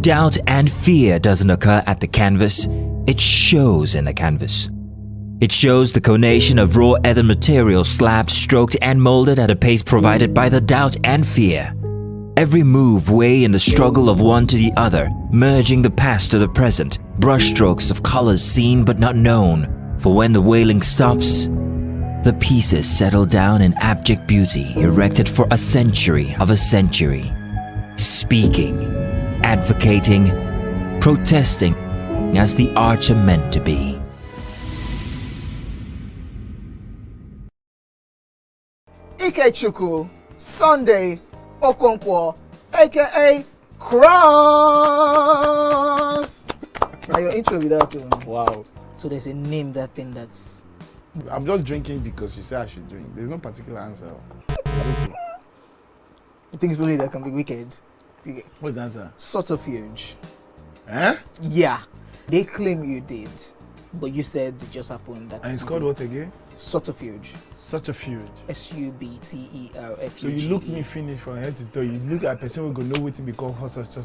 doubt and fear doesn't occur at the canvas, it shows in the canvas. It shows the conation of raw earthen material slabbed, stroked and molded at a pace provided by the doubt and fear. Every move weigh in the struggle of one to the other, merging the past to the present, brushstrokes of colors seen but not known. For when the wailing stops, the pieces settle down in abject beauty erected for a century of a century. Speaking, advocating, protesting as the arts are meant to be. Ikechukwu Sunday Okonkwo, aka Cross. Now your intro without Wow. So there's a name that thing that's. I'm just drinking because you say I should drink. There's no particular answer. I think it's only that can be wicked. What's the answer? Subterfuge. Eh? Yeah. They claim you did, but you said it just happened. That And it's called what again? Subterfuge. Such a fuge. SUBTERFUGE. So you look me finish from head to toe. You look at a person who go know what to become such.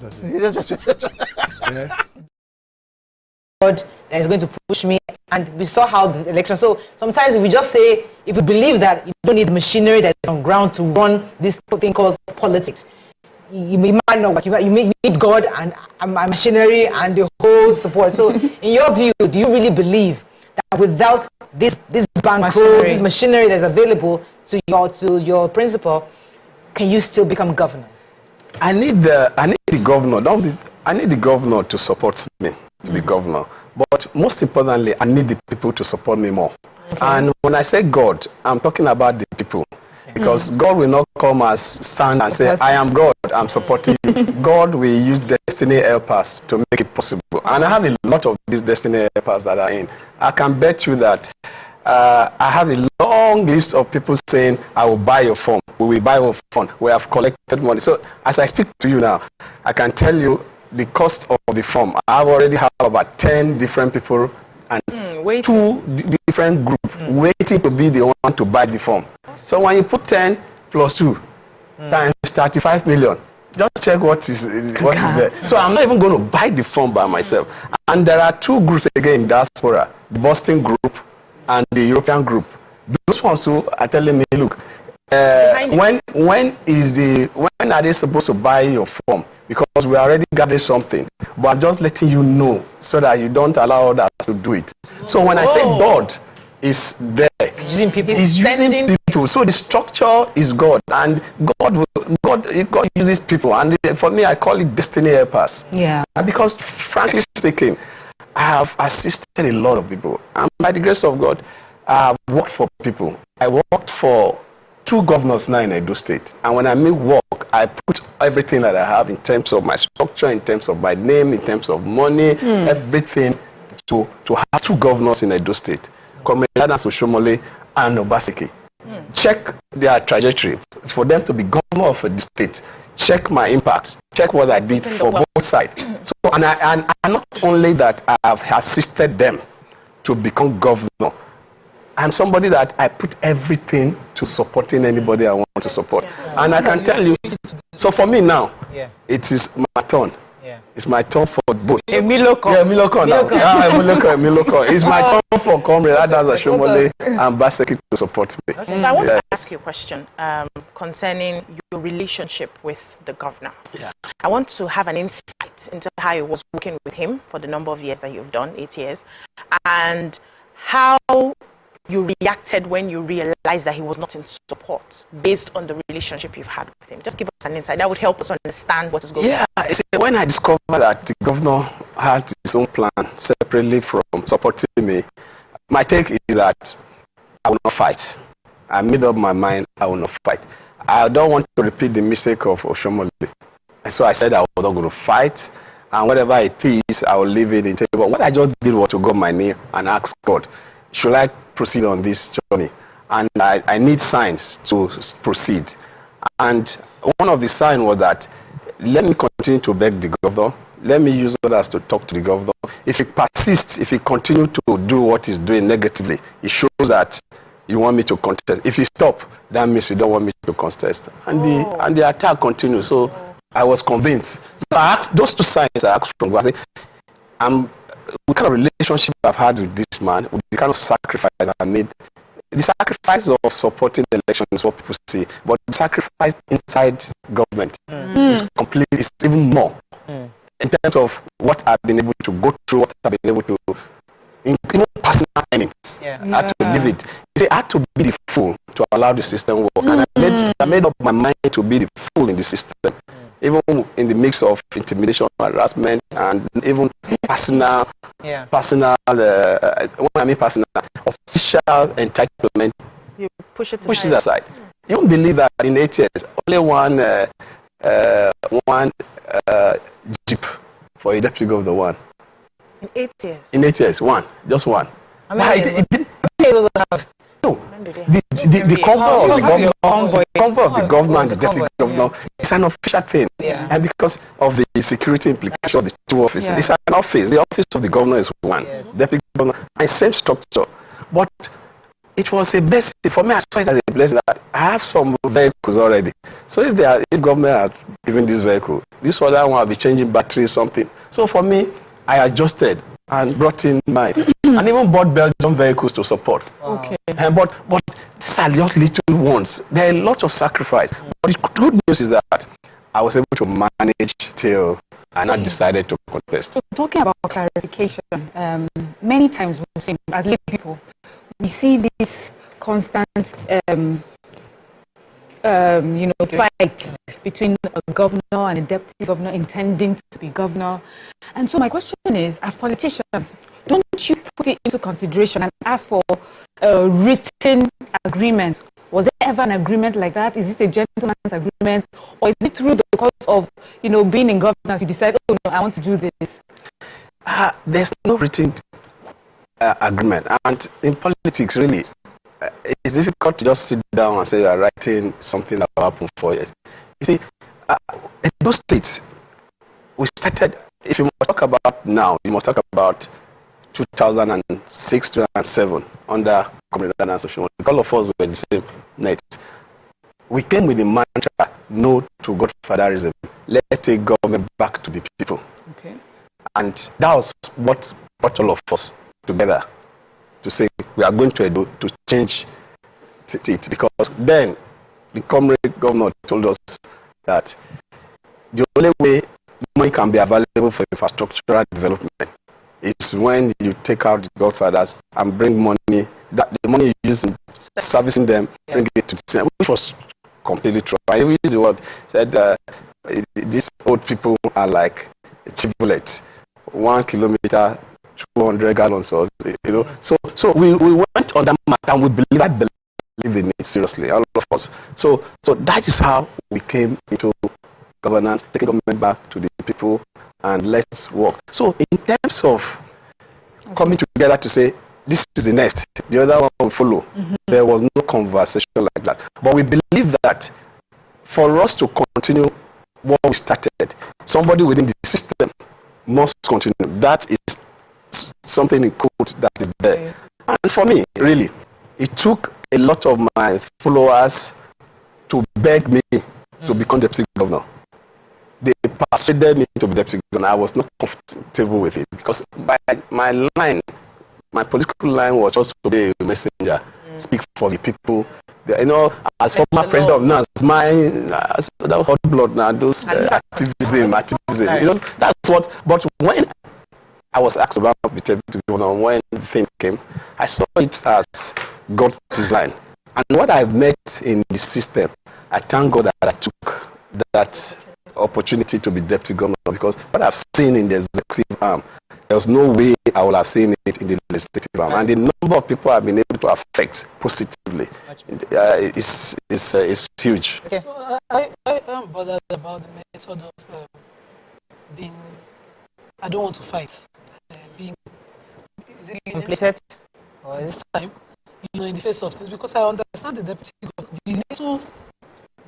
Yeah. God that is going to push me, and we saw how the election. So sometimes we just say, if we believe that you don't need machinery that is on ground to run this thing called politics, you might not work. You need God and machinery and the whole support. So in your view, do you really believe that without this bankroll, this machinery that's available to your principal, can you still become governor? I need the governor. I need the governor to support me to be governor. But most importantly, I need the people to support me more. Okay. And when I say God, I'm talking about the people. Because God will not come as stand and say, I am God, I'm supporting you. God will use destiny helpers to make it possible. And I have a lot of these destiny helpers that are in. I can bet you that I have a long list of people saying, I will buy your phone. We will buy your phone. We have collected money. So as I speak to you now, I can tell you the cost of the form. I already have about 10 different people and 2 different groups waiting to be the one to buy the form. So when you put 10 plus 2 times 35 million, just check what is there. So I'm not even going to buy the form by myself. And there are 2 groups again in diaspora, the Boston group and the European group. Those ones who are telling me, look, when are they supposed to buy your form? Because we already gathered something, but I'm just letting you know so that you don't allow others to do it. So when I say God is there, using people, He's using people. So the structure is God, and God uses people. And for me, I call it destiny helpers. Yeah. And because, frankly speaking, I have assisted a lot of people, and by the grace of God, I have worked for people. I worked for 2 governors now in Edo State, and when I make work, I put everything that I have in terms of my structure, in terms of my name, in terms of money, everything to have 2 governors in Edo State, Comrade Soshomole and Obaseki. Check their trajectory for them to be governor of the state. Check my impact. Check what I did for both sides. So, and not only that, I have assisted them to become governor. I'm somebody that I put everything to supporting anybody I want to support. And I can tell you, so for me now, it is my turn. It's my turn for both. Emiloko. Yeah, Emiloko now. Emiloko. It's my turn for Comrade Adaza Shomole and Baseki to support me. Okay. So I want to ask you a question concerning your relationship with the governor. Yeah. I want to have an insight into how it was working with him for the number of years that you've done, 8 years, and how you reacted when you realized that he was not in support based on the relationship you've had with him. Just give us an insight. That would help us understand what is going on. Yeah, when I discovered that the governor had his own plan separately from supporting me, my take is that I will not fight. I made up my mind, I will not fight. I don't want to repeat the mistake of Oshomole. And so I said I was not going to fight, and whatever it is, I will leave it in table. But what I just did was to go on my knee and ask God, should I proceed on this journey? And I need signs to proceed. And one of the signs was that, let me continue to beg the governor. Let me use others to talk to the governor. If he persists, if he continues to do what he's doing negatively, it shows that you want me to contest. If you stop, that means you don't want me to contest. And the attack continues. So I was convinced. I asked, those two signs I asked from God. I said, what kind of relationship I've had with this man, with the kind of sacrifice I made. The sacrifice of supporting the election is what people see, but the sacrifice inside government is completely, it's even more in terms of what I've been able to go through, what I've been able to, even personal earnings. I had to leave it. You see, I had to be the fool to allow the system work, and I made up my mind to be the fool in the system, even in the mix of intimidation, harassment, and even personal, when I mean personal, official entitlement, you push it aside. You won't believe that in 8 years, only one jeep for a deputy governor, one. In 8 years? In 8 years, one. Just one. I mean, the convoy of the governor and the deputy governor is an official thing. And because of the security implication of the two offices, it's an office. The office of the governor is one. Deputy governor, and same structure. But it was a blessing. For me, I saw it as a blessing that I have some vehicles already. So if government are giving this vehicle, this other one will be changing battery or something. So for me, I adjusted and brought in mine, and even bought Belgian vehicles to support. Okay. But these are not little ones. There are a lot of sacrifice. But the good news is that I was able to manage till I not decided to contest. So talking about clarification, many times we've seen, as lay people, we see this constant fight between a governor and a deputy governor intending to be governor. And so my question is, as politicians, don't you put it into consideration and ask for a written agreement? Was there ever an agreement like that? Is it a gentleman's agreement? Or is it through the course of, being in governance, you decide, oh no, I want to do this? There's no written agreement. And in politics, really, it's difficult to just sit down and say you are writing something that will happen 4 years. You see, in those states, we started, if you must talk about now, you must talk about 2006, 2007, under Gubernatorial Association. All of us were in the same net. We came with the mantra, no to godfatherism. Let's take government back to the people. Okay. And that was what brought all of us together to say we are going to change it, because then the comrade governor told us that the only way money can be available for infrastructural development is when you take out the godfathers and bring money, that the money you use in servicing them, bring it to the Senate, which was completely true. I used the word, said these old people are like a chivulette, 1 kilometer, 200 gallons, or So we went on that map, and we believe in it seriously, all of us. So that is how we came into governance, taking government back to the people, and let's work. So in terms of coming together to say this is the next, the other one will follow, there was no conversation like that. But we believe that for us to continue what we started, somebody within the system must continue. That is something in quote that is there. And for me, really, it took a lot of my followers to beg me to become deputy governor. They persuaded me to be deputy governor. I was not comfortable with it, because my political line was also to be a messenger, speak for the people. As former president of NAS, that hot blood now, those activism. That's what. But when I was asked about the deputy governor, when the thing came, I saw it as God's design. And what I've met in the system, I thank God that I took that opportunity to be deputy governor, because what I've seen in the executive arm, there's no way I would have seen it in the legislative arm. And the number of people I've been able to affect positively is huge. Okay. So I am bothered about the method of being, I don't want to fight, being, is it implicit? Or this time, in the face of things, because I understand the deputy governor,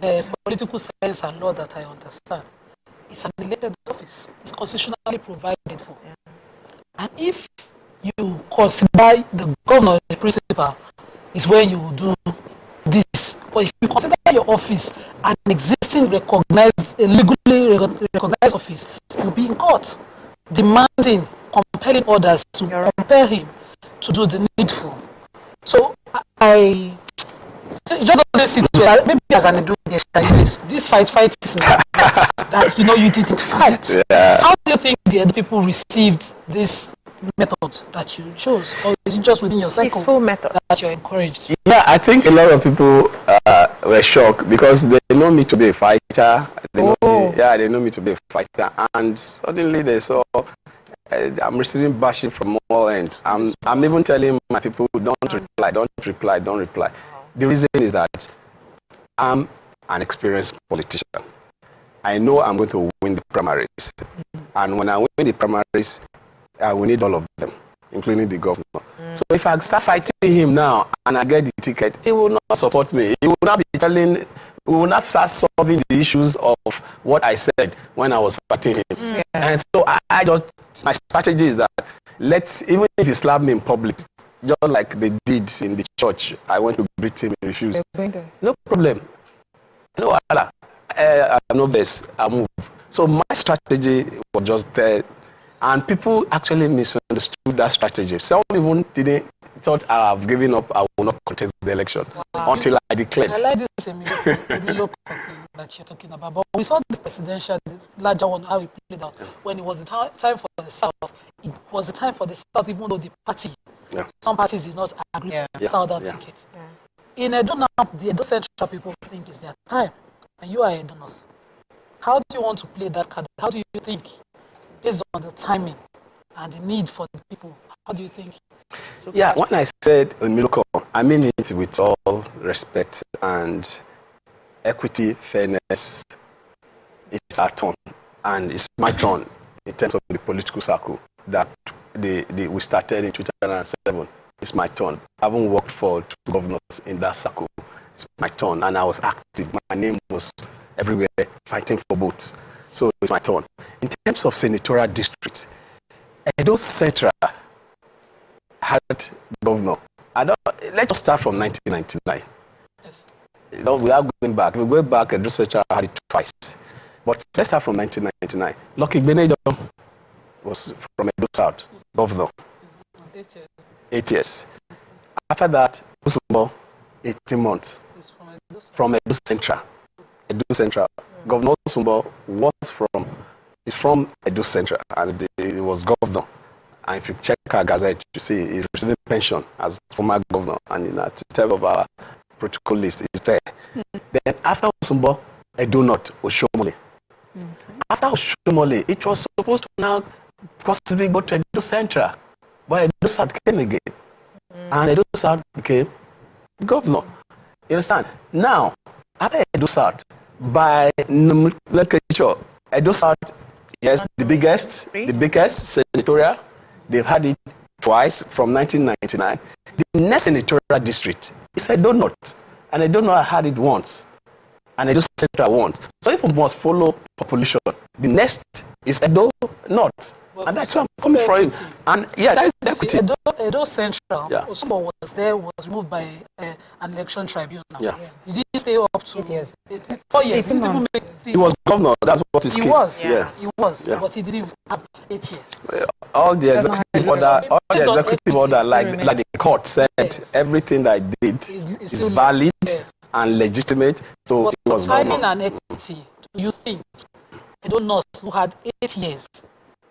the political science and law that I understand, it's an elected office. It's constitutionally provided for. And if you consider the governor the principal, is when you do this. But if you consider your office an existing, recognized, legally recognized office, you'll be in court demanding, compelling others to compel him to do the needful. So it just doesn't sit well. Maybe as an education, this fight is that you didn't fight. Yeah. How do you think the other people received this method that you chose, or is it just within your cycle peaceful method that you're encouraged? Yeah, I think a lot of people were shocked because they know me to be a fighter. They know me to be a fighter, and suddenly they saw I'm receiving bashing from all ends. I'm even telling my people, don't reply. The reason is that I'm an experienced politician. I know I'm going to win the primaries, and when I win the primaries, I will need all of them, including the governor. So if I start fighting him now and I get the ticket, he will not support me. He will not be we will not start solving the issues of what I said when I was fighting him. Yeah. And so my strategy is that even if he slapped me in public, just like they did in the church, I went to greet him and refused. No problem. No, no best. I move. So my strategy was just there. And people actually misunderstood that strategy. Some even thought I've given up, I will not contest the election until I declared. I like this Emilio that you're talking about. But we saw the presidential, the larger one, how it played out. When it was the time for the South, it was the time for the South, even though the party, some parties did not agree with the Southern ticket. In Edo now, the Edo Central people think it's their time, and you are Edo North. How do you want to play that card? How do you think? Based on the timing and the need for the people, how do you think? Yeah, when I said a miracle, I mean it with all respect and equity, fairness. It's our turn, and it's my turn in terms of the political circle that we started in 2007. It's my turn. I haven't worked for 2 governors in that circle. It's my turn, and I was active. My name was everywhere, fighting for votes. So it's my turn. In terms of senatorial districts, Edo Central had governor. Let's just start from 1999. Yes. Without going back, if we go back, Edo Central had it twice. But let's start from 1999. Lucky Benedo was from Edo South, governor. 8 years. After that, Usumbo, 18 months. From Edo Central. Edo Central. Governor Usumbo is from Edo Central, and he was governor. And if you check our gazette, you see he's receiving pension as former governor, and at the top of our protocol list is there. Then after Usumbo, Edo North, Oshomole. After Oshomole, it was supposed to now possibly go to Edo Central, but Edo South came again, and Edo South became governor. You understand? Now, after Edo South, by nomenclature, Edo South, yes, the biggest senatorial. They've had it twice from 1999. The next senatorial district is Edo North, and Edo North had it once, and Edo Central once. So if we must follow population, the next is Edo North, and that's where I'm coming from. And that is equity. Edo Central, Osumbo was removed by an election tribunal. Yeah. He didn't stay up to 8 years. 4 years. He was governor. That's what is key. He was, Yeah. but he didn't have 8 years. All the executive order, like the court said, everything that I did is valid and legitimate. So but it was signing an equity, do you think Edo North, who had 8 years,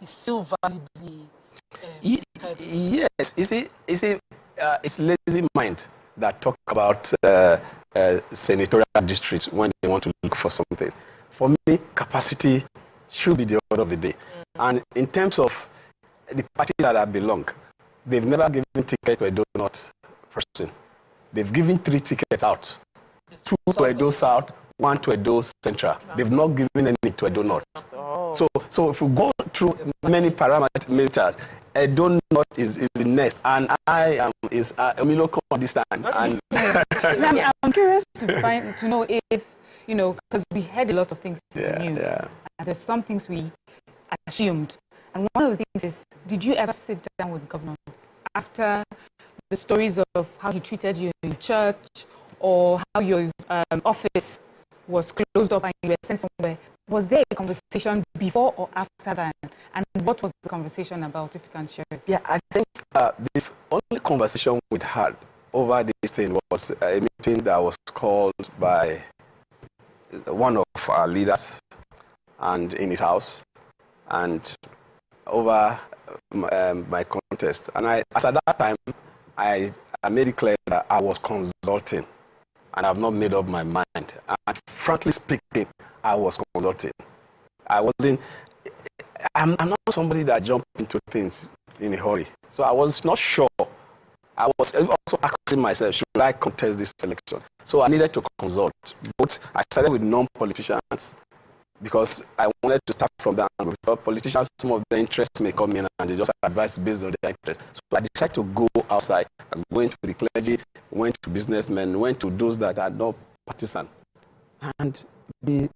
is still validly? Yes. You see, it's lazy mind that talk about senatorial districts when they want to look for something. For me, capacity should be the order of the day. And in terms of the party that I belong, they've never given ticket to Edo North person. They've given 3 tickets out. 2 to Edo South, 1 to Edo Central. They've not given any to Edo North. So if we go through many parameters, Edo North is the next, and I am Emilio this time. And I'm curious to know if, because we heard a lot of things in the news, and there's some things we assumed. And one of the things is, did you ever sit down with the governor after the stories of how he treated you in church, or how your office was closed up and you were sent somewhere? Was there a conversation before or after that? And what was the conversation about, if you can share it? Yeah, I think the only conversation we'd had over this thing was a meeting that was called by one of our leaders and in his house, and over my contest. And as at that time, I made it clear that I was consulting, and I've not made up my mind. And frankly speaking, I was consulting. I'm not somebody that jumps into things in a hurry. So I was not sure. I was also asking myself, should I contest this election? So I needed to consult. But I started with non-politicians because I wanted to start from that angle. Because politicians, some of their interests may come in and they just advise based on their interests. So I decided to go outside. I went to the clergy, went to businessmen, went to those that are not partisan. And the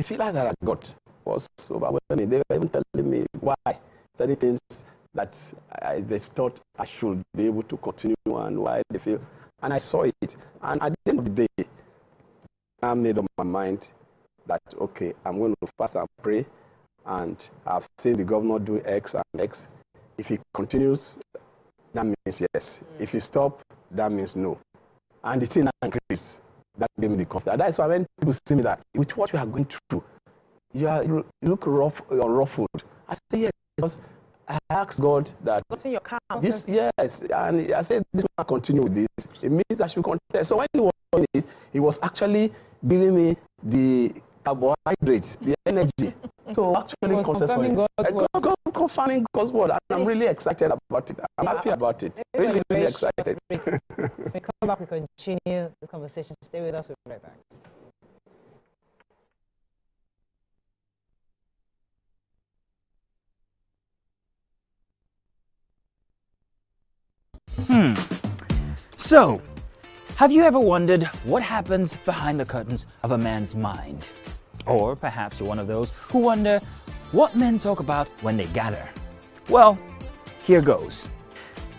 feelings that I got was overwhelming. They were even telling me why, certain things that they thought I should be able to continue and why they feel. And I saw it. And at the end of the day, I made up my mind that, okay, I'm going to fast and pray. And I've seen the governor do X and X. If he continues, that means yes. If he stops, that means no. And the thing increased. That gave me the confidence. That's why when people see me that, with what you are going through, you look rough or ruffled. I say yes, because I asked God that what's in your account? This, yes, and I said this will continue with this. It means I should contest. So when he was doing it, he was actually giving me the carbohydrates, the energy. So actually contest for it. Confirming God's word, and I'm really excited about it. I'm happy about it. Really, really excited. We come back, we continue this conversation. Stay with us, we'll be right back. So, have you ever wondered what happens behind the curtains of a man's mind? Or perhaps you're one of those who wonder what men talk about when they gather. Well, here goes.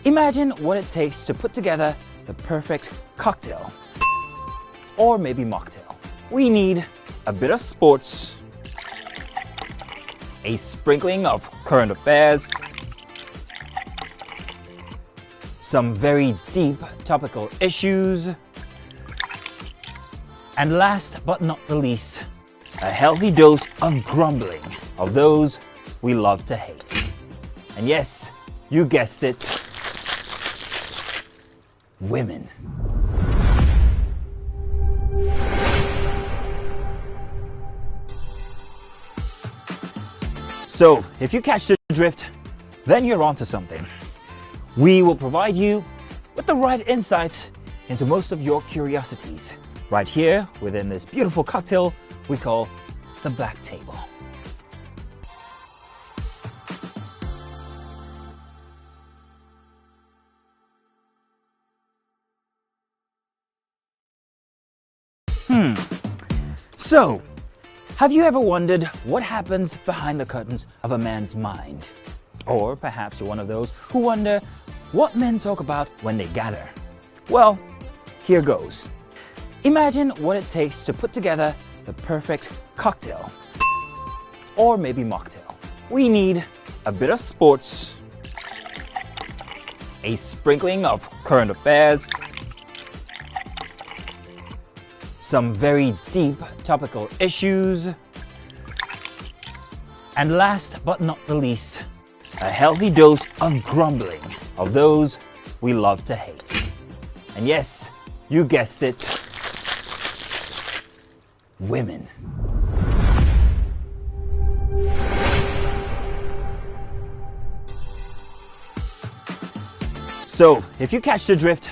Imagine what it takes to put together the perfect cocktail. Or maybe mocktail. We need a bit of sports, a sprinkling of current affairs, some very deep topical issues, and last but not the least, a healthy dose of grumbling of those we love to hate. And yes, you guessed it, women. So, if you catch the drift, then you're onto something. We will provide you with the right insights into most of your curiosities, right here within this beautiful cocktail we call the Black Table. So, have you ever wondered what happens behind the curtains of a man's mind? Or perhaps you're one of those who wonder what men talk about when they gather. Well, here goes. Imagine what it takes to put together the perfect cocktail. Or maybe mocktail. We need a bit of sports, a sprinkling of current affairs, some very deep topical issues, and last but not the least, a healthy dose of grumbling of those we love to hate. And yes, you guessed it, women. So, if you catch the drift,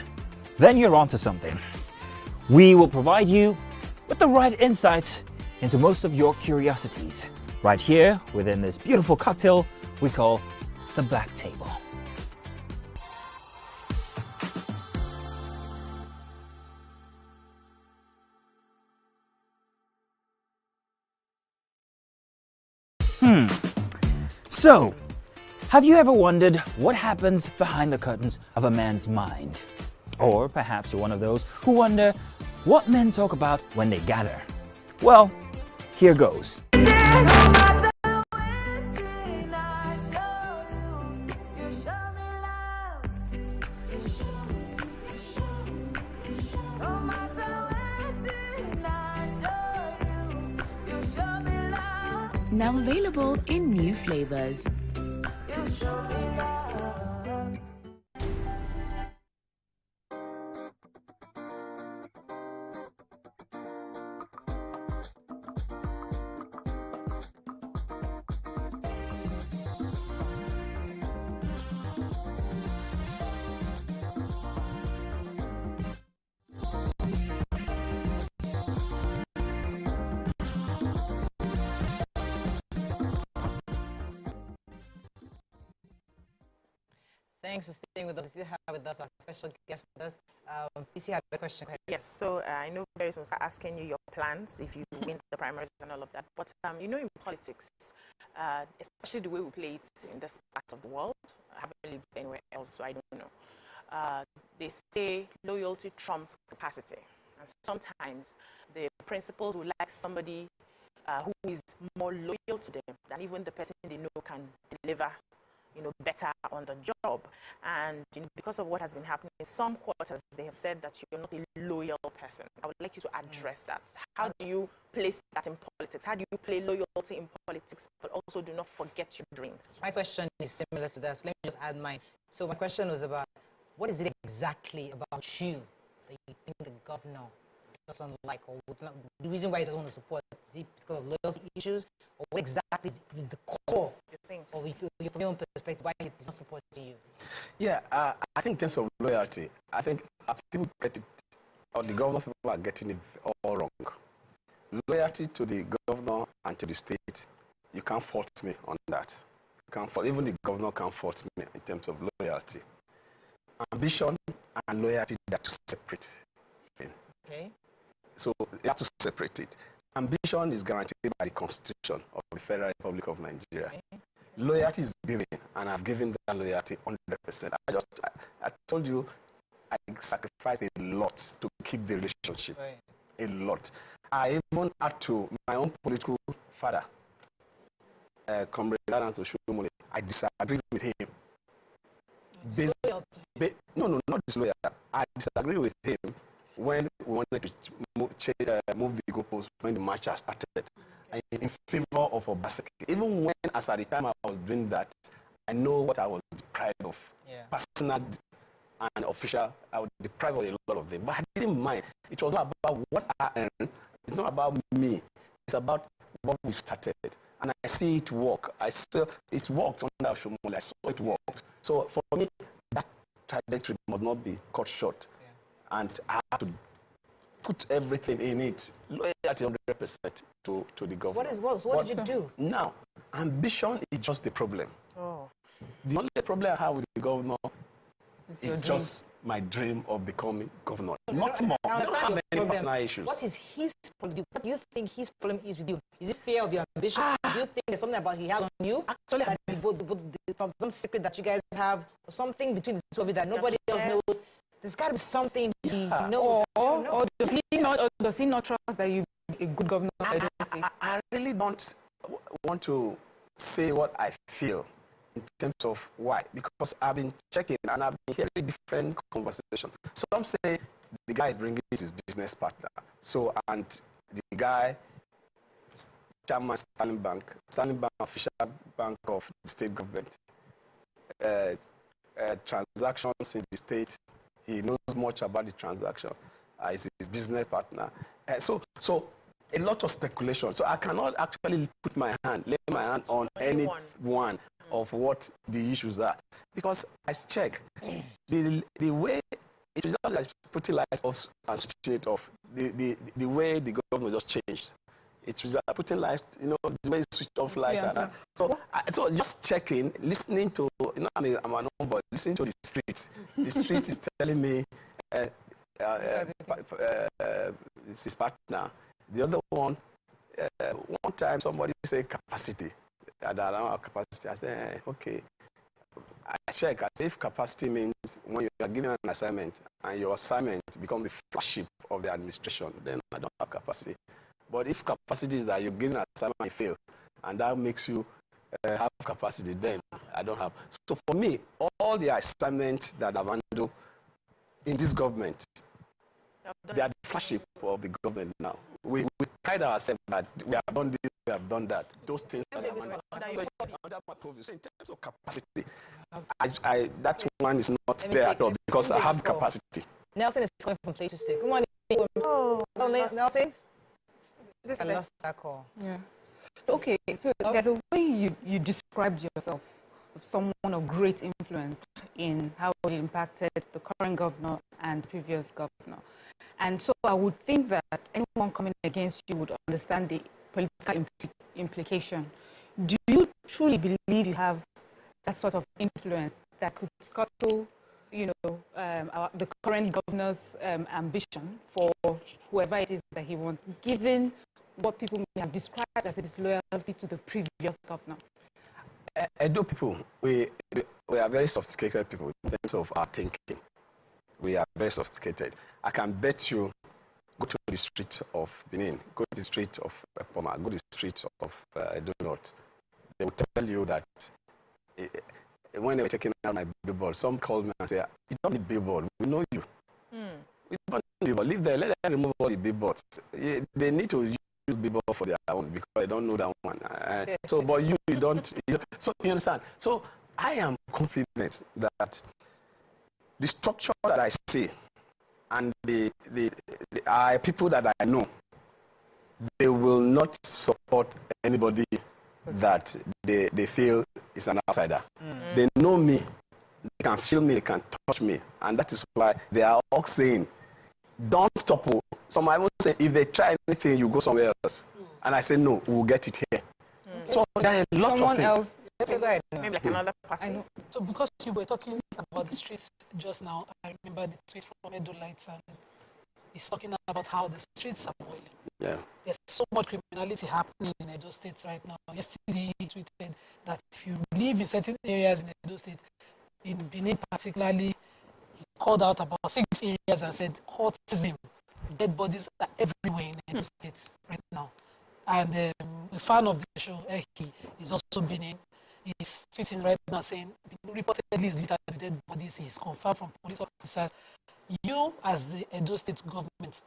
then you're onto something. We will provide you with the right insights into most of your curiosities, right here within this beautiful cocktail we call the Black Table. So, have you ever wondered what happens behind the curtains of a man's mind? Or perhaps you're one of those who wonder what men talk about when they gather. Well, Here goes. Now available in new flavors. Thanks for staying with us. We still have with us our special guest with us. PC had a question. Yes, so I know very soon start asking you your plans if you win the primaries and all of that. But you know, in politics, especially the way we play it in this part of the world, I haven't lived anywhere else, so I don't know. They say loyalty trumps capacity, and sometimes the principals would like somebody who is more loyal to them than even the person they know can deliver, you know, better on the job. And you know, because of what has been happening in some quarters, they have said that you're not a loyal person. I would like you to address that. How do you place that in politics? How do you play loyalty in politics, but also do not forget your dreams? My question is similar to that, so let me just add mine. So my question was about, what is it exactly about you that you think the governor doesn't like, or the reason why he doesn't want to support? Is it because of loyalty issues, or what exactly is the core of your own perspective why he's not supporting you? Yeah, I think in terms of loyalty, I think people get it, or the governors people are getting it all wrong. Loyalty to the governor and to the state, you can't fault me on that. You can't fault, even the governor can't fault me in terms of loyalty. Ambition and loyalty, they are two separate things. Okay. So you have to separate it. Ambition is guaranteed by the Constitution of the Federal Republic of Nigeria. Okay. Loyalty is given, and I've given that loyalty 100%. I told you, I sacrificed a lot to keep the relationship. Right. A lot. I even had to, my own political father, Comrade Adams Oshomole, I disagreed with him. No, not disloyal. I disagree with him when we wanted to move the goalposts when the march started in favor of Obaseki. Even when, as at the time I was doing that, I know what I was deprived of. Yeah. Personal and official, I was deprived of a lot of them. But I didn't mind. It was not about what I earned. It's not about me. It's about what we've started. And I see it work. It worked under Oshomole. I saw it work. So for me, that trajectory must not be cut short. Yeah. And I have to put everything in it, loyalty 100% to the government. What did you do? Now, ambition is just the problem. Oh. The only problem I have with the governor is just my dream of becoming governor. Not more. I don't have any personal issues. What is his problem? What do you think his problem is with you? Is it fear of your ambition? Do you think there's something about he has on you? Actually, some secret that you guys have, or something between the two of you that nobody else knows? There's got to be something he knows. Or does he not trust that you be a good governor? I really don't want to say what I feel in terms of why, because I've been checking and I've been hearing different conversations. So I'm saying the guy is bringing his business partner. So, and the guy, chairman Sterling Bank, official bank of the state government, transactions in the state, he knows much about the transaction. Is his business partner. So a lot of speculation. So I cannot actually lay my hand on any one of what the issues are, because I check the way it is not like putting light off and switching it off. The way the government just changed. It's like putting light, the way you switch off light. And so just checking, listening to, I'm an own boy, listening to the streets. The street is telling me it's his partner. The other one, one time somebody said capacity. I don't have capacity. I said, okay. I check. I say if capacity means when you are given an assignment and your assignment becomes the flagship of the administration, then I don't have capacity. But if capacity is that you're giving an assignment and fail, and that makes you have capacity, then I don't have. So for me, all the assignments that I've handled in this government, they are the flagship of the government now. We pride ourselves that we have done this, we have done that. Those things that are under my purview. So in terms of capacity, that one is not there at all because I have capacity. Nelson is calling from Play to Stay. Good morning. Oh, Nelson? this I lost that call. Yeah. Okay, so there's a way you described yourself of someone of great influence in how it impacted the current governor and the previous governor. And so I would think that anyone coming against you would understand the political implication. Do you truly believe you have that sort of influence that could scuttle, the current governor's ambition for whoever it is that he wants, given what people may have described as a disloyalty to the previous governor? Edo people, we are very sophisticated people in terms of our thinking. We are very sophisticated. I can bet you, go to the street of Benin, go to the street of Poma, go to the street of Edo North. They will tell you that when they were taking out my billboard, some called me and said, "You don't need billboard, we know you." We don't need billboard, leave there, let them remove all the billboards. They need to use billboard for their own because they don't know that one. But you don't. So you understand? So I am confident that the structure that I see and the people that I know, they will not support anybody that they feel is an outsider. They know me, they can feel me, they can touch me, and that is why they are all saying, "Don't stop." Some might even say, if they try anything, you go somewhere else. And I say, no, we'll get it here. So there are a lot of things. Maybe like another party. So because you were talking about the streets just now, I remember the tweet from Edo Lights, and he's talking about how the streets are boiling. Yeah. There's so much criminality happening in Edo State right now. Yesterday he tweeted that if you live in certain areas in Edo State, in Benin particularly, he called out about 6 areas and said cultism, dead bodies are everywhere in Edo State right now. And a fan of the show, Eki, is also Benin. He's tweeting right now saying, reportedly is littered with dead bodies. He's confirmed from police officers. You, as the Edo State government,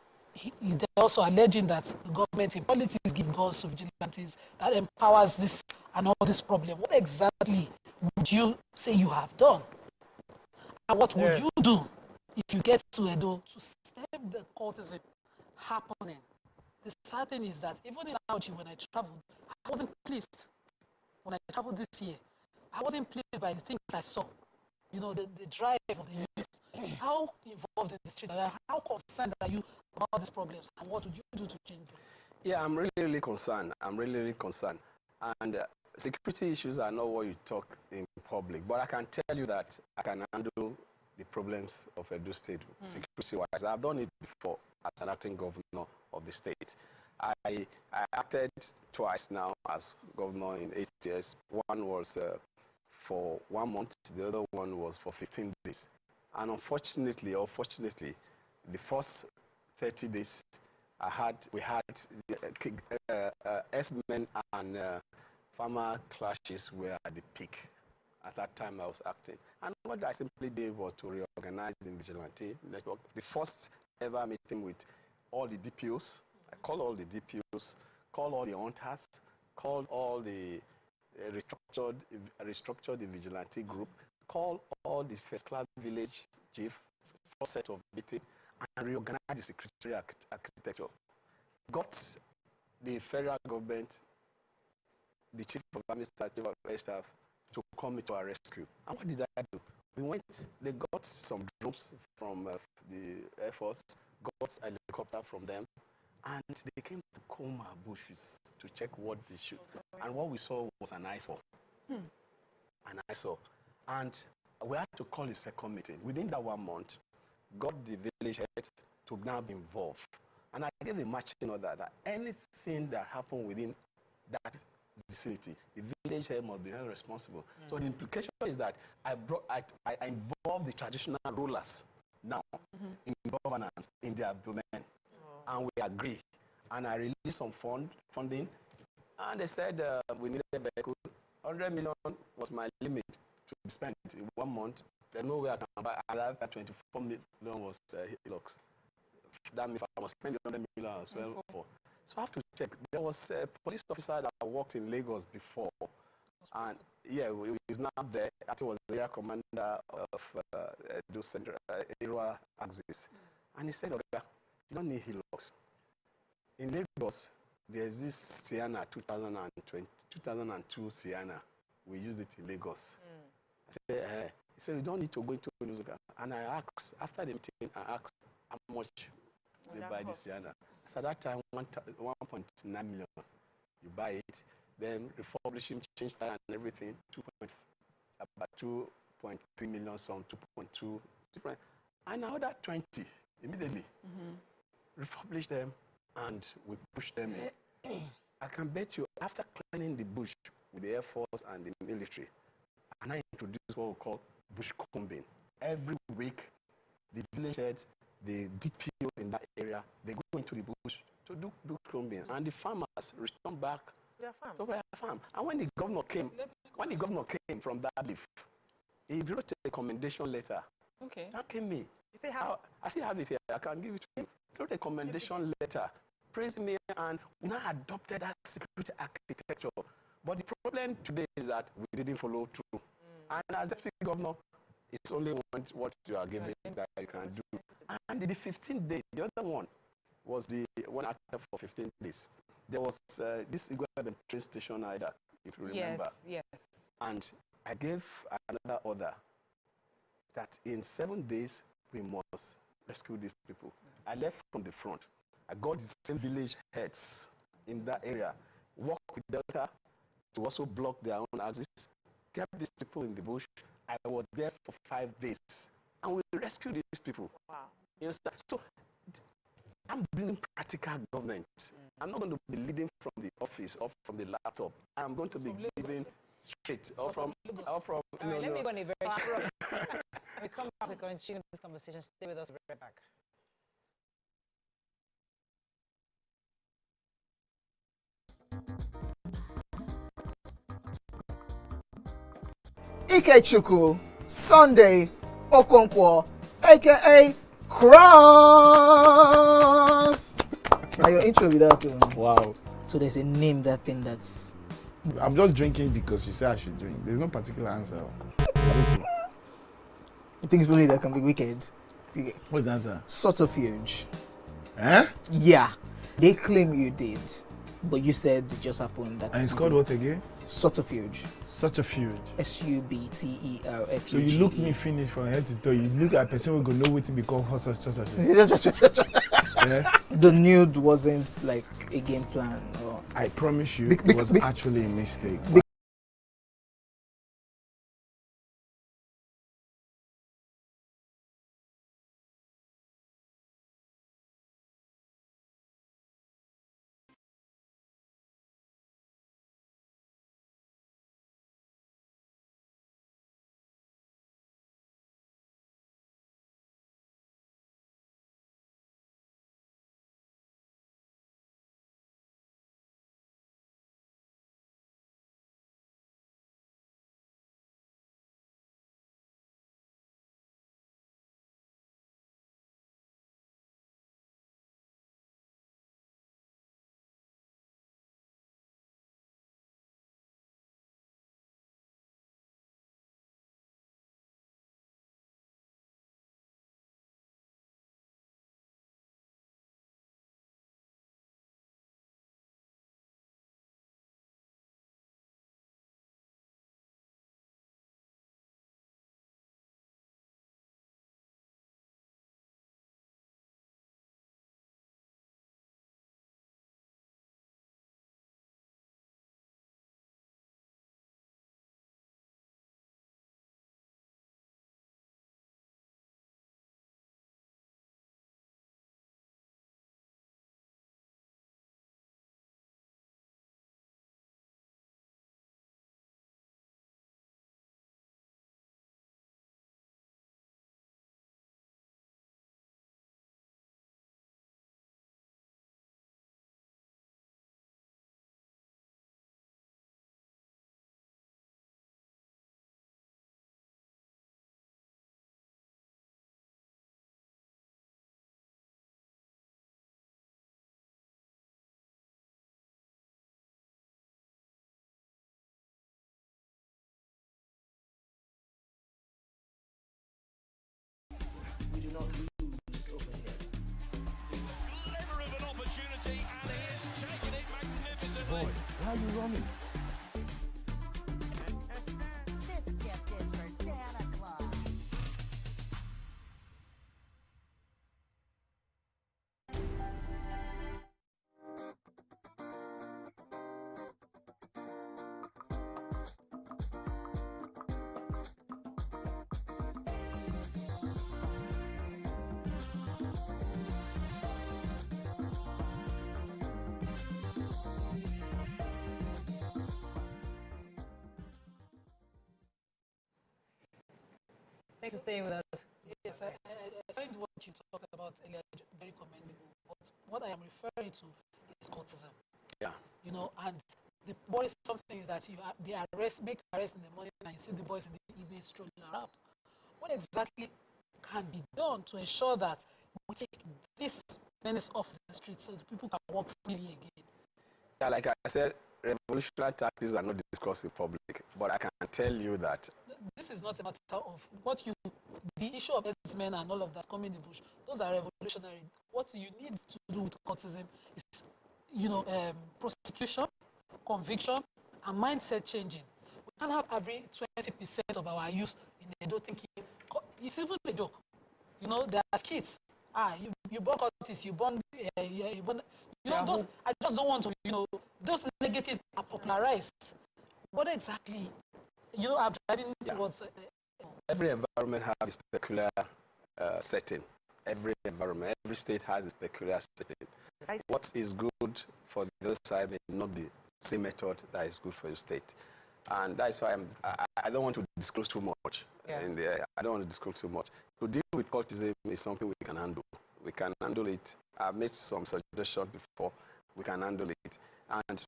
they're also alleging that the government in politics give guns to vigilantes that empowers this and all this problem. What exactly would you say you have done? And what would you do if you get to Edo to stop the cultism happening? The sad thing is that even in Auchi, when I traveled, I wasn't pleased. When I traveled this year, I wasn't pleased by the things I saw. The drive of the youth. How involved in the street are you? How concerned are you about these problems? And what would you do to change them? Yeah, I'm really, really concerned. And security issues are not what you talk in public. But I can tell you that I can handle the problems of Edo State security-wise. I've done it before as an acting governor of the state. I acted twice now as governor in 8 years. One was for 1 month, the other one was for 15 days. And unfortunately, or fortunately, the first 30 days we had S-men and farmer clashes were at the peak. At that time I was acting. And what I simply did was to reorganize the vigilante network. The first ever meeting with all the DPOs. I called all the DPOs, called all the hunters, called all the restructured the vigilante group, called all the first-class village chief, first set of meeting, and reorganized the secretarial architecture. Got the federal government, the chief of army staff, chief of air staff, to come to our rescue. And what did I do? We went, they got some drones from the Air Force, got a helicopter from them, and they came to comb our bushes to check what they should. And what we saw was an eyesore. An eyesore. And we had to call a second meeting. Within that 1 month, got the village head to now be involved. And I gave a matching order that anything that happened within that vicinity, the village head must be held responsible. So the implication is that I involved the traditional rulers now in governance in their domain. And we agree. and I released some funding, and they said we needed a vehicle. 100 million was my limit to be spent in 1 month. There's no way I can buy. And after 24 million was Hilux. That means I must spend 100 million as well. So I have to check. There was a police officer that worked in Lagos before, and yeah, he's now there. I think he was the area commander of those central area axis, and he said, "Okay, you don't need Hilux. In Lagos, there's this Sienna 2002 Sienna. We use it in Lagos." I said, he said, "You don't need to go into Lusaka." And I asked, after the meeting, I asked how much they buy the Sienna. So at that time, 1.9 million. You buy it, then refurbishing, change tire and everything, about 2.3 million, some 2.2 different. And I ordered 20 immediately. Refurbish them, and we push them in. I can bet you, after cleaning the bush with the Air Force and the military, and I introduced what we call bush combing. Every week, the village heads, the DPO in that area, they go into the bush to do bush combing, and the farmers return back to their farm. And when the governor came, from that leaf, he wrote a commendation letter. Okay. That came me. I still have it here. I can give it to you. He wrote a commendation letter praising me, and we now adopted that security architecture. But the problem today is that we didn't follow through. And as deputy governor, it's only what you are given that you can do. And the 15 days, the other one was the one active for 15 days. There was this Gubernatorial train station either, if you remember. Yes. And I gave another order that in 7 days, we must rescue these people. I left from the front. I got the same village heads in that area, worked with Delta to also block their own axis, kept these people in the bush. I was there for 5 days, and we rescued these people. Wow. You understand? So I'm building practical government. I'm not going to be leading from the office or from the laptop. I'm going to be giving straight or from. Let me go on a very short. We come back, we continue this conversation. Stay with us, right back. Ikechukwu Sunday Okonkwo, aka Cross. Now your intro without Wow. So there's a name that thing that's. I'm just drinking because you say I should drink. There's no particular answer. You think it's only that can be wicked? What's the answer? Subterfuge. Eh? Yeah, they claim you did, but you said it just happened. That And it's called what again? Subterfuge. Such a feud. SUBTERFUGE. So you look me finish from head to toe. You look at a person who go know what to become such. Yeah? The nude wasn't like a game plan. Or... I promise you, it was actually a mistake. how you run it. This gift is for Santa Claus. Thanks for staying with us. Yes, I find what you talked about earlier very commendable. But what I am referring to is courtism. Yeah. You know, and the worrisome something is that they make arrests in the morning and you see the boys in the evening strolling around. What exactly can be done to ensure that we take this menace off the streets so the people can walk freely again? Yeah, like I said, revolutionary tactics are not discussed in public, but I can tell you that this is not a matter of the issue of men and all of that coming in the bush. Those are revolutionary. What you need to do with courtism is, prosecution, conviction, and mindset changing. We can't have every 20% of our youth in Edo thinking it's even a joke. You know, there are kids. You born cultists, you born. Those. I just don't want to. Those negatives are popularized. What exactly? I'm driving towards. Every environment has its peculiar setting. Every environment, every state has its peculiar setting. What is good for the other side may not be the same method that is good for your state. And that's why I don't want to disclose too much. Yeah. I don't want to disclose too much. To deal with cultism is something we can handle. We can handle it. I've made some suggestions before. We can handle it. And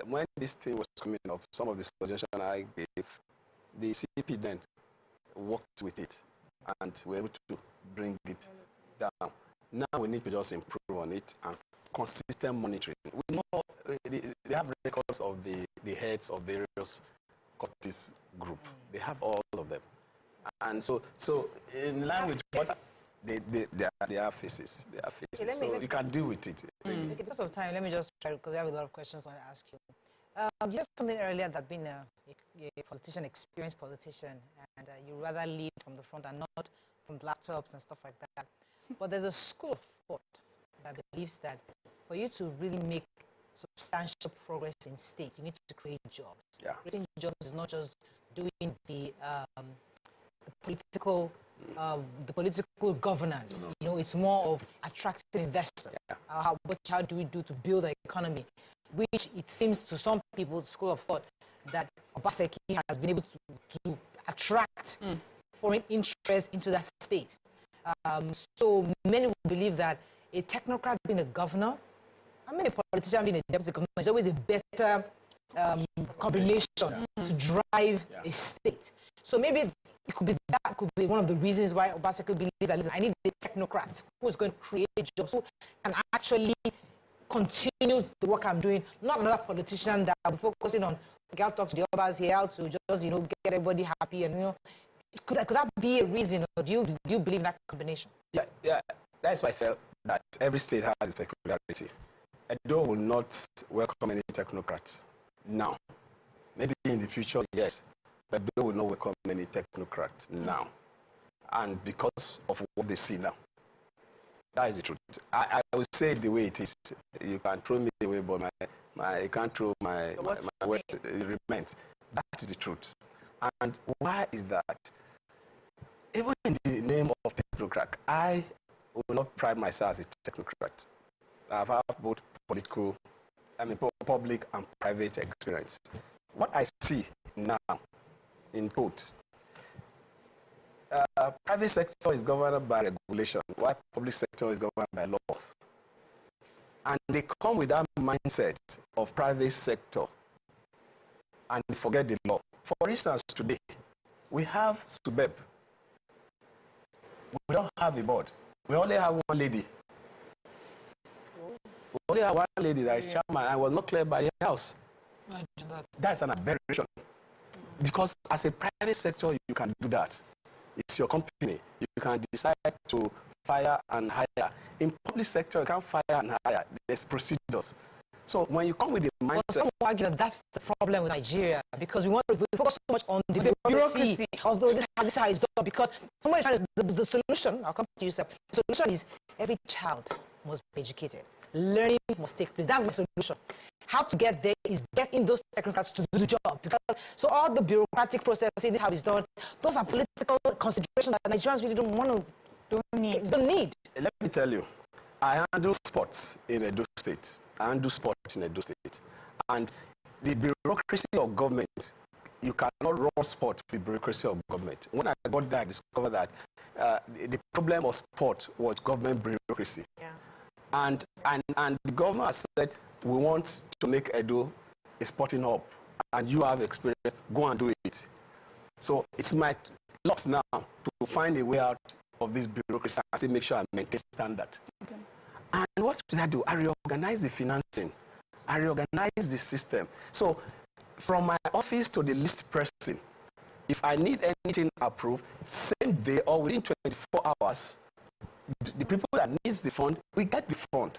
when this thing was coming up, some of the suggestions I gave, the CP then worked with it and were able to bring it down. Now we need to just improve on it and consistent monitoring. We know they have records of the heads of various cultist group. They have all of them. And so in line with what they are faces. They are faces. So you can deal with it. Really. Because of time, let me just try, because we have a lot of questions I want to ask you. You said something earlier that being a politician, experienced politician, and you rather lead from the front and not from laptops and stuff like that. But there's a school of thought that believes that for you to really make substantial progress in state, you need to create jobs. Yeah. Creating jobs is not just doing the political governance. No. It's more of attracting investors. Yeah. How do we do to build the economy? Which it seems to some people, school of thought, that Obaseki has been able to attract foreign interest into that state. So many will believe that a technocrat being a governor, a politician being a deputy governor is always a better combination to drive a state. So maybe that could be one of the reasons why Obaseki believes that, listen, I need a technocrat who's going to create jobs, who can actually continue the work I'm doing, not another politician that will be focusing on, I'll talk to the others here, how to just, get everybody happy. And, could that be a reason, or do you believe in that combination? Yeah. That's why I said that every state has its peculiarity. Edo will not welcome any technocrats now. Maybe in the future, yes. But Edo will not welcome any technocrat now. And because of what they see now. That is the truth. I will say it the way it is. You can throw me away, but you can't throw my West remains. That is the truth. And why is that? Even in the name of technocrat, I will not pride myself as a technocrat. I've had both public and private experience. What I see now, in quote, private sector is governed by regulation, while public sector is governed by laws. And they come with that mindset of private sector and forget the law. For instance, today, we have SUBEB. We don't have a board. We only have one lady. We only have one lady that is chairman and was not cleared by the house. That's an aberration. Because as a private sector, you can do that. It's your company. You can decide to fire and hire. In public sector, you can't fire and hire. There's procedures. So when you come with the mindset, well, some argue that that's the problem with Nigeria because we focus so much on the bureaucracy, although this is how it's done. Because somebody trying the solution, I'll come to you, sir. The solution is every child must be educated. Learning must take place. That's my solution. How to get there is getting those technocrats to do the job. Because so all the bureaucratic process, this is how it's done. Those are political considerations that Nigerians really don't need. Let me tell you, I handle sports in Edo State. I handle sports in Edo State. And the bureaucracy of government, you cannot run sport with bureaucracy of government. When I got there, I discovered that the problem of sport was government bureaucracy. Yeah. And the governor has said, we want to make Edo a sporting hub, and you have experience, go and do it. So it's my loss now to find a way out of this bureaucracy and say, make sure I maintain standard. Okay. And what did I do? I reorganize the financing. I reorganize the system. So from my office to the list person, if I need anything approved, same day or within 24 hours, the people that needs the fund, we get the fund.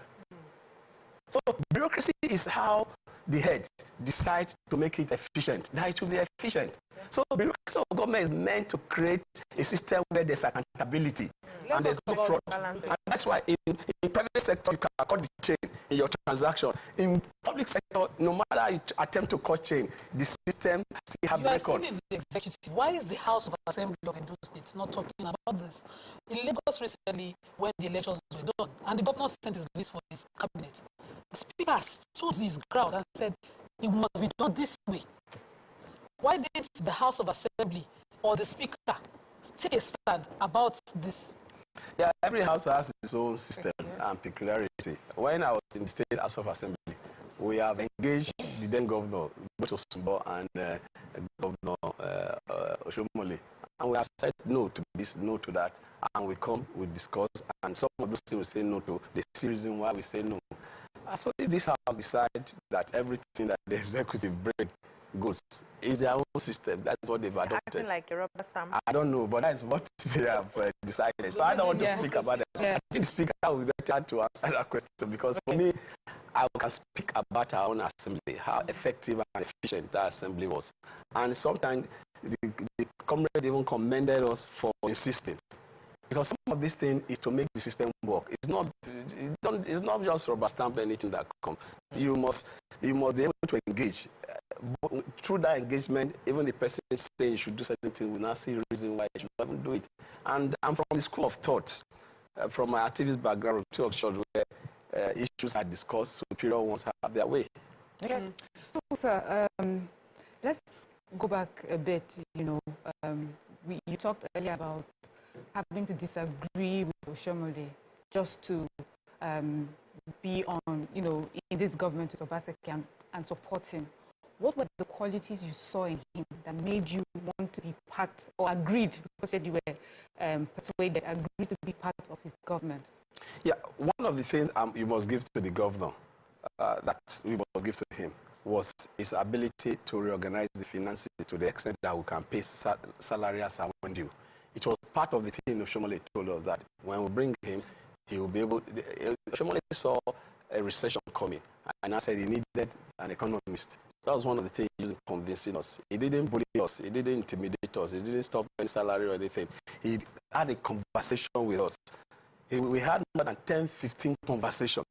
So bureaucracy is how the heads decide to make it efficient. That it will be efficient. So bureaucracy of government is meant to create a system where there's accountability and there's no fraud. And that's why in private sector you can cut the chain in your transaction. In public sector, no matter how you attempt to cut chain, the system still have records. You are still in the executive. Why is the House of Assembly of Edo State not talking about this? In Lagos recently, when the elections were done, and the governor sent his list for his cabinet, the speaker stood his ground and said it must be done this way. Why did the House of Assembly or the speaker take a stand about this? Yeah, every house has its own system and peculiarity. When I was in the State House of Assembly, we have engaged the then governor, Boto Sumbo, and Governor Oshomole, and we have said no to this, no to that, and we come, we discuss, and some of those things we say no to. The reason why we say no. So if this house decides that everything that the executive bring goes is their own system, that's what they've adopted. Acting like a rubber stamp. I don't know, but that's what they have decided. So I don't want to speak about it. I think the speaker will be better to answer that question because for me, I can speak about our own assembly, how effective and efficient that assembly was. And sometimes the comrade even commended us for insisting. Because some of this thing is to make the system work. It's not just rubber stamp anything that comes. You must be able to engage. Through that engagement, even the person saying you should do certain things will not see a reason why you should even do it. And I'm from the school of thought, from my activist background, to Oxford, where issues are discussed, superior ones have their way. Okay. So, sir, let's go back a bit. You talked earlier about having to disagree with Oshomole just to be on, in this government with Obaseki and support him. What were the qualities you saw in him that made you want to be part, or agreed, because you were persuaded, agreed to be part of his government? Yeah, one of the things you must give to the governor, that we must give to him, was his ability to reorganize the finances to the extent that we can pay salary as around you. It was part of the thing Oshomole told us that when we bring him, he will be able. Oshomole saw a recession coming, and I said he needed an economist. That was one of the things he used in convincing us. He didn't bully us, he didn't intimidate us, he didn't stop any salary or anything. He had a conversation with us. We had more than 10, 15 conversations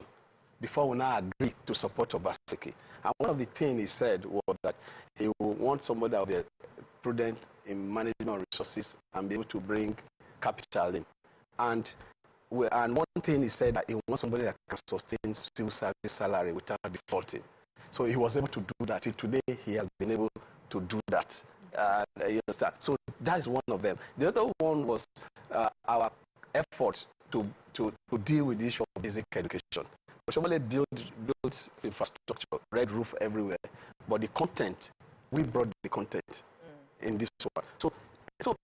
before we now agreed to support Obaseki. And one of the things he said was that he would want somebody that will be prudent in managing our resources and be able to bring capital in. And one thing he said that he wants somebody that can sustain civil service salary without defaulting. So he was able to do that. Today he has been able to do that. You understand? So that is one of them. The other one was our effort to deal with the issue of basic education. Oshomole built infrastructure, red roof everywhere, but the content, we brought the content in this one. So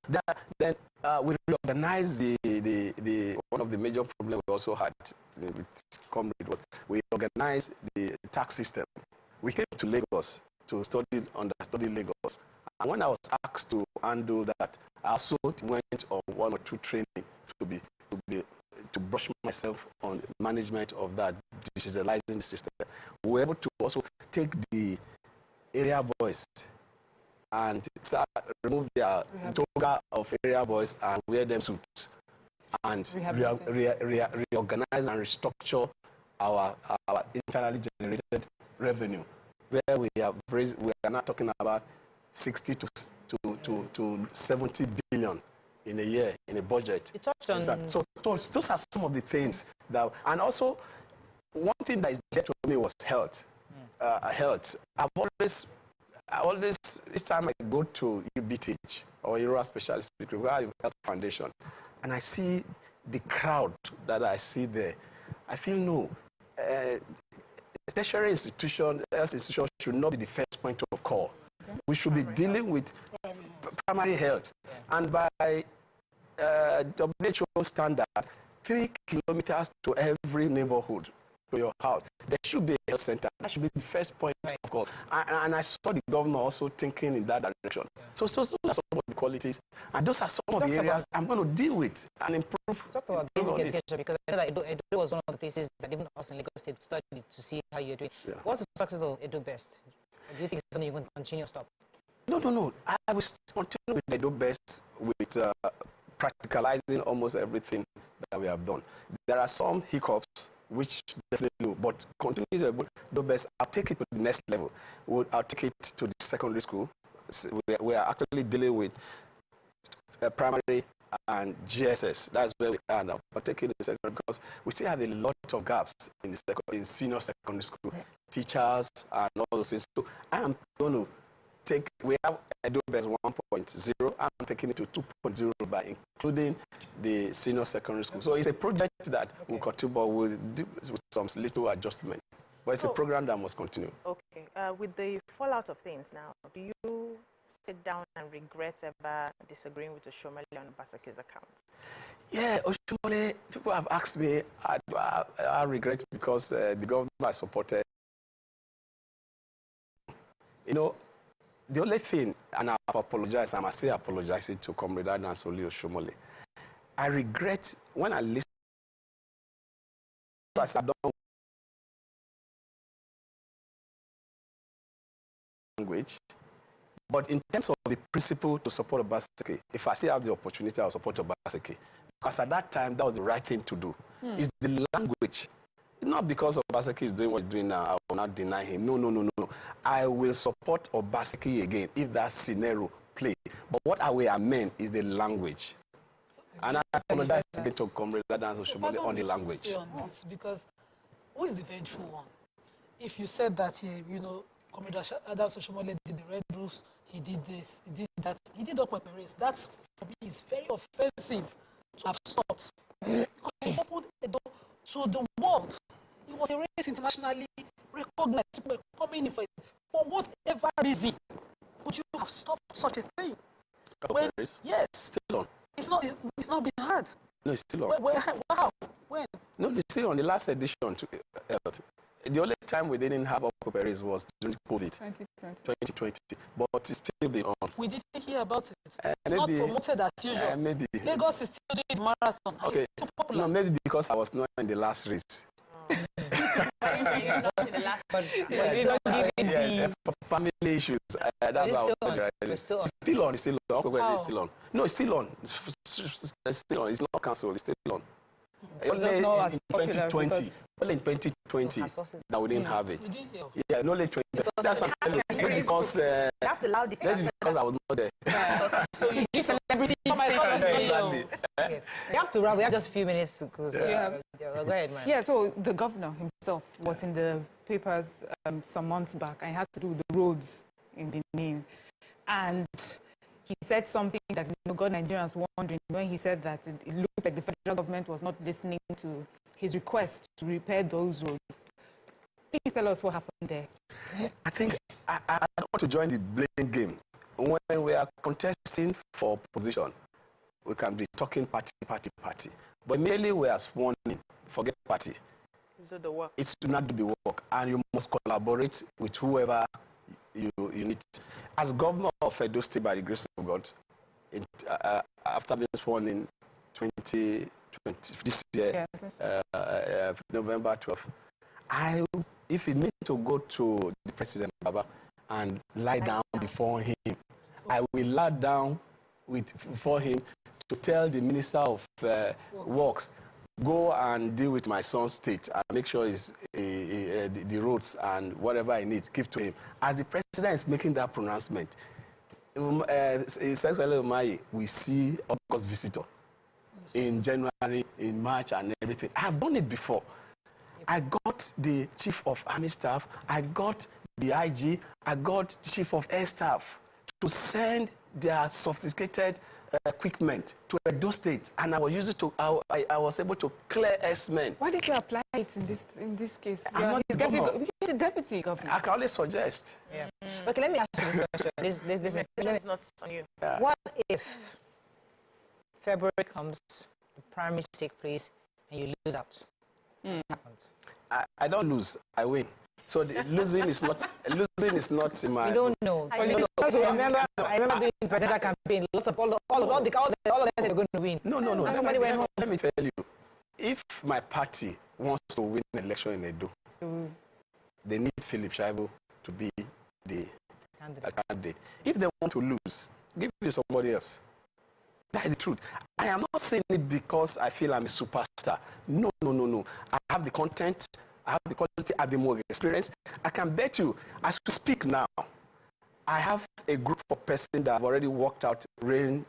then we reorganized the one of the major problems we also had with Comrade was we organized the tax system. We came to Lagos to understudy Lagos, and when I was asked to handle that, I also went on one or two training to brush myself on management of that, digitalizing the system. We were able to also take the area boys and start remove their toga of area boys and wear them suits and reorganize and restructure our internally generated revenue. Where we are now talking about 60 to 70 billion in a year in a budget. You touched on so those are some of the things that, and also one thing that is dear to me was health. Health. I've always each time I go to UBTH or Euro Specialist Health Foundation, and I see the crowd that I see there, I feel no. Tertiary institution, health institution should not be the first point of call. We should be dealing with primary health, and by WHO standard, 3 kilometers to every neighborhood to your house, there should be a health center. That should be the first point of call. And I saw the governor also thinking in that direction. So those are some of the qualities, and those are some of the areas I'm going to deal with and improve. Talk about basic education, because I know that Edo was one of the places that even us in Lagos State studied to see how you're doing. Yeah. What's the success of Edo Best? Do you think it's something you're going to continue or stop? No. I will continue with Edo Best with practicalizing almost everything that we have done. There are some hiccups, which definitely will, but continue to do best. I'll take it to the next level. I'll take it to the secondary school. We are actually dealing with primary and GSS. That's where we are now. I'll take it to the secondary because we still have a lot of gaps in the senior secondary school. Teachers and all those things. So I am going to we have Edo Best 1.0. I'm taking it to 2.0 by including the senior secondary school. So it's a project that will continue, but with some little adjustment. But it's a program that must continue. Okay. With the fallout of things now, do you sit down and regret ever disagreeing with Oshomole on Obaseki's account? Yeah, Oshomole, people have asked me, I regret because the government I supported, the only thing, and I've apologized, I must say apologizing to Comrade Adansoli Oshomole. I regret when I listen to language, but in terms of the principle to support Obaseki, if I still have the opportunity, I'll support Obaseki. Because at that time, that was the right thing to do. It's the language. Not because Obaseki is doing what he's doing now, I will not deny him. No. I will support Obaseki again if that scenario play. But what I will amend is the language. And I apologize again to Comrade Oshomole on the language. On this, because who is the vengeful one? If you said that, Comrade Oshomole did the red roofs, he did this, he did that, he did up weapon race. That, for me, is very offensive to have stopped. Because he opened a door to the world. It was a race internationally recognized. People were coming in for it. For whatever reason, would you have stopped such a thing? When, yes. Still on. It's not been hard. No, it's still on. How? When? No, it's still on. The last edition to the only time we didn't have Upper Paris was during COVID. 2020. But it's still been on. We didn't hear about it. It's not promoted as usual. Maybe. Lagos is still doing marathon. Okay. It's still popular. No, maybe because I was not in the last race. For family issues. That's why it's still on. It's still on. No, it's still on. It's still on. It's not cancelled. It's still on. Only in 2020. Only in 2020 that we didn't have it. Yeah, no late 2020. That's what I'm telling you. Because that's allowed because I was not there. So you give celebrities. You have to wrap. We have just a few minutes to go. Go ahead, man. Yeah, so the governor himself was in the papers some months back and had to do the roads in the name. And he said something that got Nigerians wondering when he said that it looked like the federal government was not listening to his request to repair those roads. Please tell us what happened there. I think I don't want to join the blame game. When we are contesting for position, we can be talking party. But merely we are sworn in, forget party. It's do the work. It's to not do the work. And you must collaborate with whoever you need. As governor of Edo State, by the grace of God, after being sworn in 2020, this year, November 12th. If it means to go to the President Baba and lie down before him, I will lie down before him to tell the Minister of Works, go and deal with my son's state and make sure the roads and whatever I need, give to him. As the President is making that pronouncement, we see August visitor in January, in March, and everything. I have done it before. I got the Chief of Army Staff, I got the IG, I got Chief of Air Staff to send their sophisticated equipment to Edo State, and I was used to. I was able to clear S-men. Why did you apply it in this case? I'm not the governor. You're the deputy governor. I can only suggest. Yeah. Okay, let me ask you this question. This is not on you. What if February comes, the primaries take place, and you lose out? What happens? I don't lose. I win. So the losing is not in my. You don't know. I remember doing the presidential campaign. Lots of all of them said they're going to win. No. Somebody went home. Let me tell you, if my party wants to win an election in Edo, they need Philip Shaibu to be the candidate. If they want to lose, give it to somebody else. That is the truth. I am not saying it because I feel I'm a superstar. No. I have the content. I have the quality, I have the more experience. I can bet you, as we speak now, I have a group of persons that have already worked out rain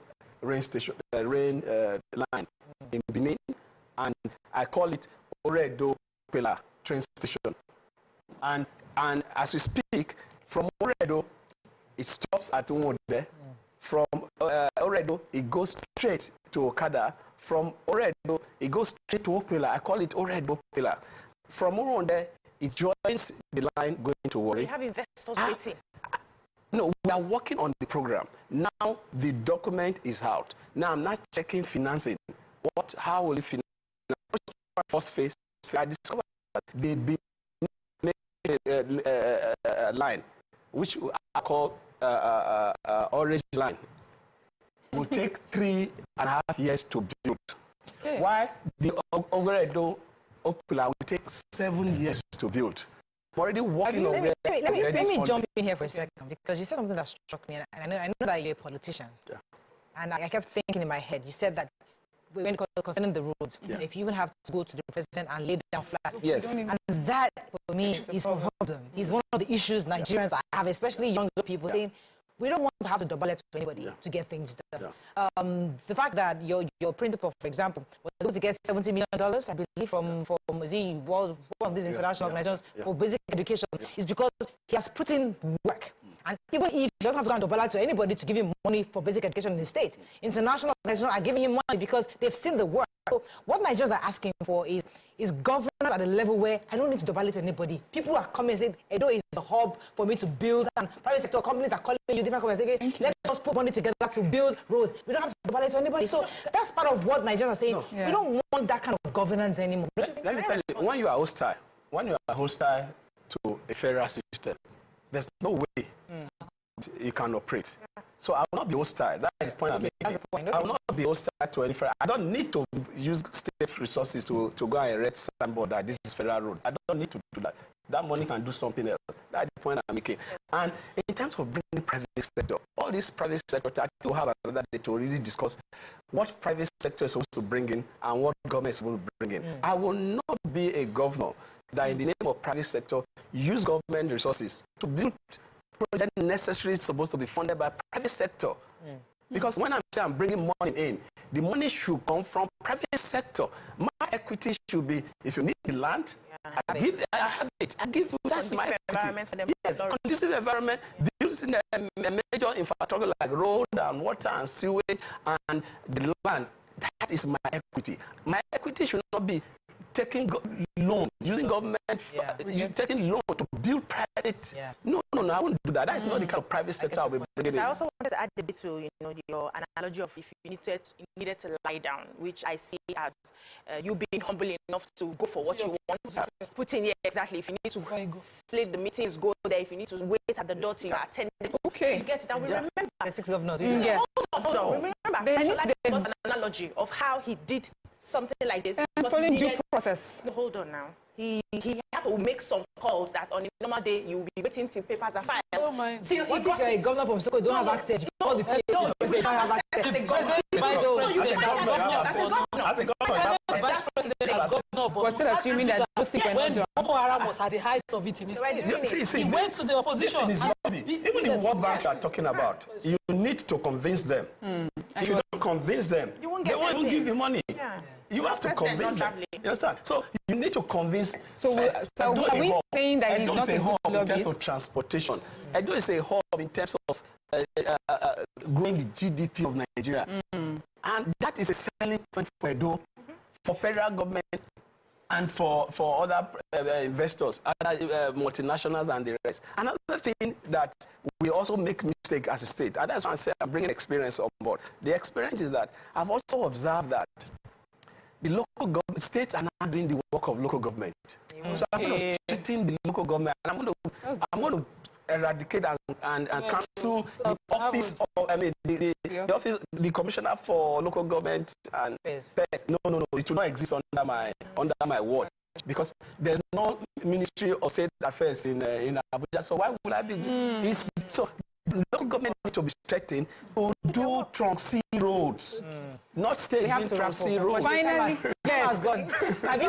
station, rain line in Benin, and I call it Oredo Pela train station. And as we speak, from Oredo, it stops at Umode. From Oredo, it goes straight to Okada. From Oredo, it goes straight to Opela. I call it Oredo Pela. From around there, it joins the line going to Warri. We have investors waiting. No, we are working on the program. Now the document is out. Now I'm not checking financing. How will it finance? First phase, I discovered that they be a line, which I call orange line. Will take 3.5 years to build. Okay. Why the Oredo Opula will take 7 years to build. I'm already working on let me jump in here for a second, because you said something that struck me, and I know that you're a politician. Yeah. And I kept thinking in my head, you said that when concerning the roads, if you even have to go to the president and lay down flat. Yes. And that, for me, is a problem. It's one of the issues Nigerians have, especially younger people, saying, we don't want to have to double it to anybody to get things done. The fact that your principal, for example, was able to get $70 million, I believe, from one of these international organizations for basic education, is because he has put in work. And even if he doesn't have to go and double it to anybody to give him money for basic education in the state, international organizations are giving him money because they've seen the work. So what Nigerians are asking for is governance at a level where I don't need to double it to anybody. People are coming and saying, Edo is the hub for me to build, and private sector companies are calling you, different companies saying, let us put money together to build roads. We don't have to double it to anybody. So that's part of what Nigerians are saying. We don't want that kind of governance anymore. Let me tell you, when you are hostile to a federal system, there's no way you can operate. So I will not be hostile. That is the point I'm making. I will not be hostile to any federal. I don't need to use state resources to go and erect signboard that this is federal road. I don't need to do that. That money can do something else. That is the point I'm making. And in terms of bringing private sector, all these private sector to have another day to really discuss what private sector is supposed to bring in and what government is supposed to bring in. I will not be a governor that in the name of private sector use government resources to build project necessary supposed to be funded by private sector. Because when I'm bringing money in, the money should come from private sector. My equity should be, if you need the land, I have it. I give you, that's my equity. Yes, conducive environment, building a major infrastructure like road and water and sewage and the land. That is my equity. My equity should not be taking loan, using government, taking loan to build private. No, I won't do that. That is not the kind of private sector I'll be bringing in. I also wanted to add a bit to your analogy of if you needed to lie down, which I see as you being humble enough to go for what you want. Put in here exactly. If you need to slate the meetings, go there. If you need to wait at the door to attend, to get it. And we remember. 6 governors. Hold on. Remember, there was an analogy of how he did something like this. And because following he due needed- process. Hold on now. He had to make some calls that on a normal day you will be waiting till papers are filed. Don't mind. Till What he if got you're a it. governor from Sokoto, don't have access? You call the police, no, they don't have access. As a President, governor, vice so you president, can as have governor, as a governor. As a governor, Vice president as governor, but We're still assuming that those things were when not done. Boko Haram was at the height of it in his They were state, doing it. See, he went to the opposition. This is and lobby. beat Even in them. what bank you are talking about, you need to convince them. If you don't convince them, You won't they get won't even anything. give you money. Yeah. You have to President convince don't them. have You understand? So you need to convince. So we- first. so Edo is are a we hub. saying that he's Edo not is a a good hub in terms lobbyist? of transportation. Edo is a hub in terms of growing the GDP of Nigeria. And that is a selling point for Edo, for federal government, and for other investors, other multinationals and the rest. Another thing that we also make mistake as a state, and that's why I say I'm bringing experience on board. The experience is that I've also observed that the local government, states are now doing the work of local government. So I'm going to strengthen the local government, and I'm going to eradicate and cancel the office of, the office, the commissioner for local government and PES. No, it will not exist under my ward, because there's no ministry of state affairs in Abuja. So why would I be? So local government need to be strengthened to do trunk C roads, not state doing trunk C roads. Finally, yes. gone. Have you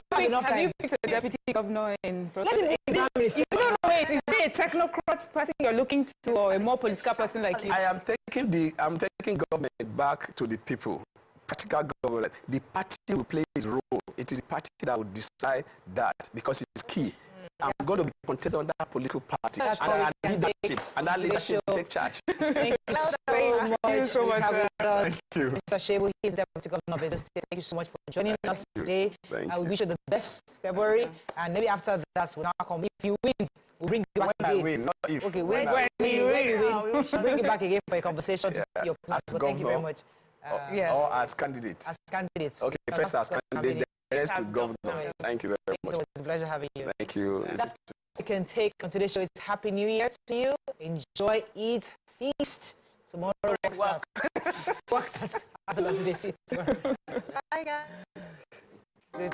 picked a deputy governor in Let him examine it. Wait, is it a technocrat person you're looking to, or a more political person like you? I'm taking government back to the people. Practical government. The party will play its role. It is the party that will decide that, because it's key. I'm going to be contested on that political party That's and how our we can leadership, and that leadership will take charge. Thank you so much. We have with us Thank you. Mr. Shebu. He's the deputy governor of Edo State. Thank you so much for joining us today. Thank We you. wish you the best February, and maybe after that, we'll now come. If you win, we'll bring you back When I again. win, not if. Okay, when when I you win, we we'll bring you back again for a conversation to see your plans. as So thank you very governor, much. or as candidate. As candidates. Okay, first as candidate, the rest is governor. governor. Thank you very Thank you so much. much. It's a pleasure having you. Thank you. That's you can take on today's show. It's Happy New Year to you. Enjoy, eat, feast. Tomorrow, work starts. Work starts. Have a lovely day. See you tomorrow. Bye, guys. Good.